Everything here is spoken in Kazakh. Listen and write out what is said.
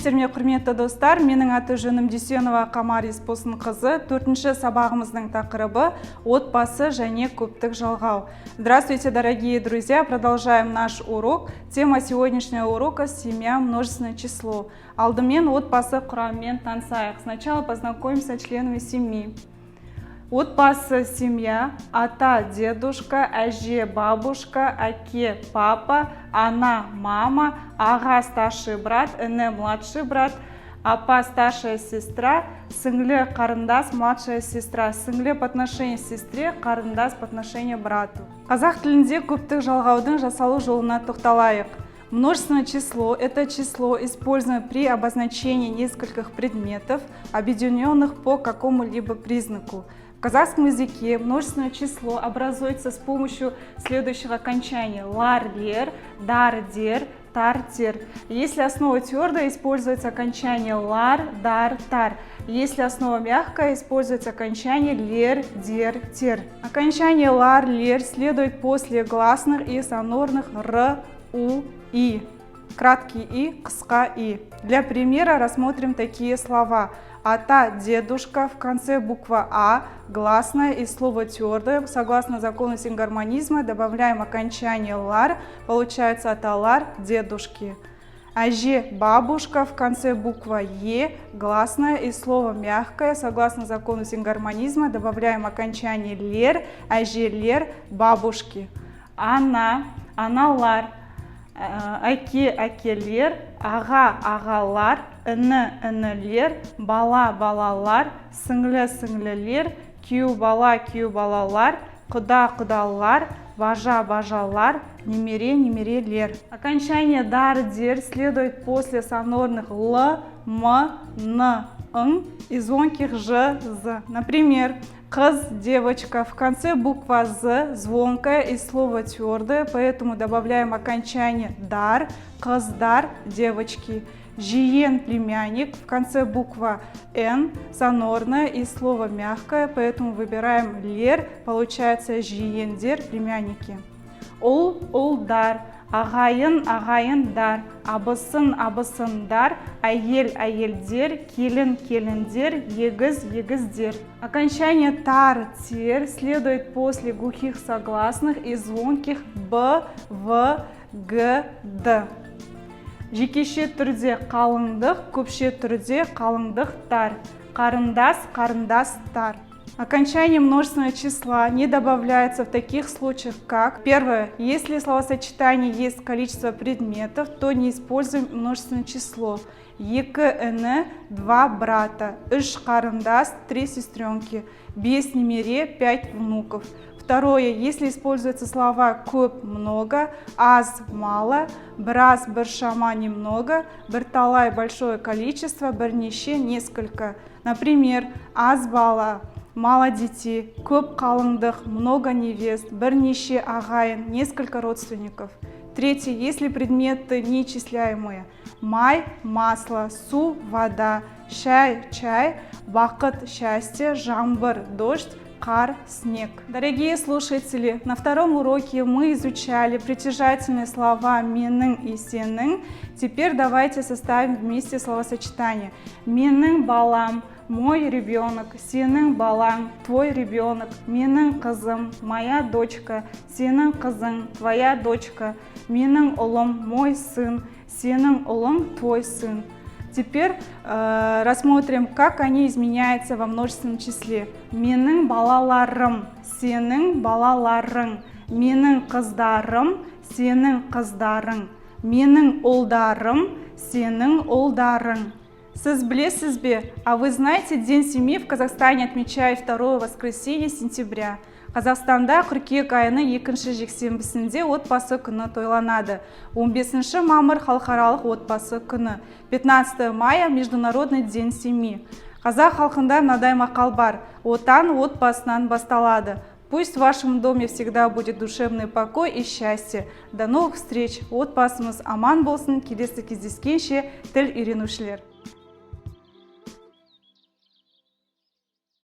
сәлеметсіздер ме, құрметті достар. Менің аты жөнім Дүйсенова Қамар Еспосынқызы. 4-ші сабағымыздың тақырыбы отбасы және көптік жалғау. Здравствуйте, дорогие друзья. Продолжаем наш урок. Тема сегодняшнего урока – семья, множественное число. Алдымен отбасы құрамымен танысайық. Сначала познакомимся с членами семьи. Отбасы семья: ата, дедушка, әже, бабушка, әке, папа, ана, мама, аға, старший брат, іні, младший брат, апа, старшая сестра, сіңлі, қарындас, младшая сестра, сіңлі по отношению к сестре, қарындас по отношению к брату. Қазақ тілінде көптік жалғаудың жасалу жолына тоқталайық. Множественное число – это число, используемое при обозначении нескольких предметов, объединенных по какому-либо признаку. В казахском языке множественное число образуется с помощью следующих окончаний: лар-лер, дар-дер, тар-тер. Если основа твердая, используется окончание лар, дар, тар. Если основа мягкая, используется окончание лер, дер, тер. Окончание лар, лер следует после гласных и сонорных р, у, и. Краткий и, қысқа и. Для примера рассмотрим такие слова. Ата, дедушка, в конце буква А, гласная и слово твердое. Согласно закону сингармонизма добавляем окончание лар, получается аталар, дедушки. Әже, бабушка, в конце буква Е, гласная и слово мягкое. Согласно закону сингармонизма добавляем окончание лер, әже, лер, бабушки. Ана, аналар. Әке, әкелер, аға, ағалар, іні, інілер, бала, балалар, сіңлі, сіңлілер, күйеу бала, күйеу балалар, құда, құдалар, бажа, бажалар, немере, немерелер. Окончание дар, дер следует после сонорных л, м, н, н и звонких ж, з. Например, қыз, девочка, в конце буква з, звонкая и слово твердое, поэтому добавляем окончание дар, қыздар, девочки. Жиен, племянник, в конце буква н, сонорная и слово мягкое, поэтому выбираем лер, получается жиендер, племянники. Ол, олдар, ағайын, ағайындар, абысын, абысындар, әйел, әйелдер, келін, келіндер, егіз, егіздер. Окончание тар, тер следует после глухих согласных и звонких б, в, г, д. Жекеше түрде қалыңдық, көпше түрде қалыңдықтар. Қарындас, қарындастар. Окончание множественного числа не добавляется в таких случаях, как: первое, если в словосочетании есть количество предметов, то не используем множественное число. Екі іні, два брата, үш қарындас, три сестренки, бес немере, пять внуков. Второе, если используются слова көп, много, аз, мало, біраз, біршама, немного, бірталай, большое количество, бірнеше, несколько. Например, аз бала, мало детей, көп қалыңдық, много невест, бірнеше ағайын, несколько родственников. Третье, если предметы неисчисляемые: май, масло, су, вода, шай, чай, бақыт, счастье, жаңбыр, дождь, қар, снег. Дорогие слушатели, на втором уроке мы изучали притяжательные слова менің и сенің. Теперь давайте составим вместе словосочетание. Менің балам, мой ребенок, сенің балаң, твой ребенок, менің қызым, моя дочка, сенің қызың, твоя дочка, менің ұлым, мой сын, сенің ұлың, твой сын. Теперь рассмотрим, как они изменяются во множественном числе. Менің балаларым, сенің балаларың, менің қыздарым, сенің қыздарың, менің ұлдарым, сенің ұлдарың. Сіз білесіз бе, а вы знаете, День семьи в Казахстане отмечают второе воскресенье сентября. Қазақстанда қыркүйек айының екінші жексенбісінде отбасы күні тойланады. 15 мамыр халықаралық отбасы күні. 15 мая Международный день семьи. Қазақ халқында мынадай мақал бар: отан отбасынан басталады. Пусть в вашем доме всегда будет душевный покой и счастье. До новых встреч. Отбасымыз аман болсын. Келесі кездескенше тіл үйренушілер.